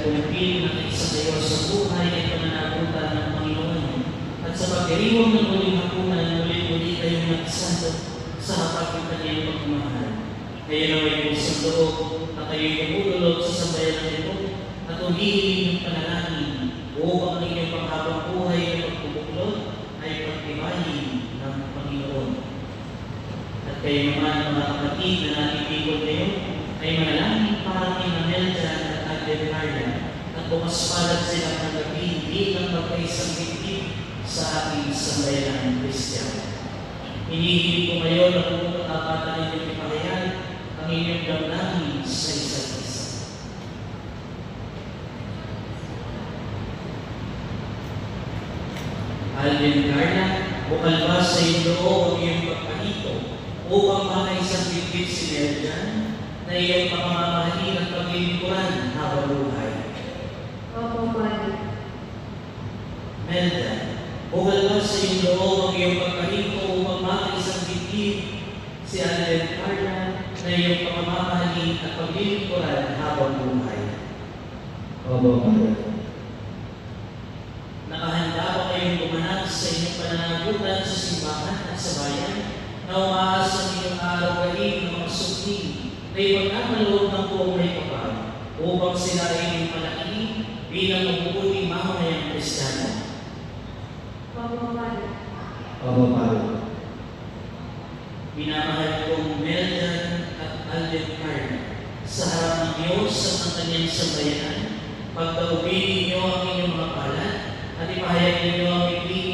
nagkumpil na isa kayo sa buhay ay pananagutan ng Panginoon at sa pagdiriwang ng muling hapunan, muli-muli kayong nagsanto sa hapag ng kanyang pagmamahal. Kayo na may pusong loob na kayo'y tumutulog sa sambayan ng ito at humihiling ng panalangin upang ang inyong panghabang buhay na pagbubuklod ay pagtibayin ng Panginoon. At kayo naman, mga kapatid na natitipon ngayon, ay manalangin para kay Melda at Ate Carla at bumaspalad silang ng gabi bilang magkaisang bitbit sa ating sambayanang Kristiyano. Hinihiling ko ngayon na kung katapatan ninyong ipahayag ang inyong damdamin sa isa't isa. Alden Carla, bukal ba sa iyong loob ang iyong pagpahito upang makaisang bitbit si Melda na iyong pamamahalin at paglilingkuran habang buhay? Opo, Padre. Melda, bukal ba sa iyong loob ang iyong pagpahito upang makaisang bitbit si Alden Carla na iyong pamamahalin at paglilingkuran habang buhay? Opo, Padre. Nakahanda ba kayong gumanap sa inyong pananagutan sa simbahan at sa bayan na umaasa ng inyong araw-galing ng mga sukling na ipagkakaloob ng buong may kapal upang sila ay malaki bilang mabubuting mamamayang Kristiyano? Opo, Padre. Opo, Padre. Minamahal kong Melda at Alden Carla, sa harap ng Diyos at ng kanyang sambayanan, pagtaubili niyo ang inyong mga palad at ipahayag ninyo ang pagpili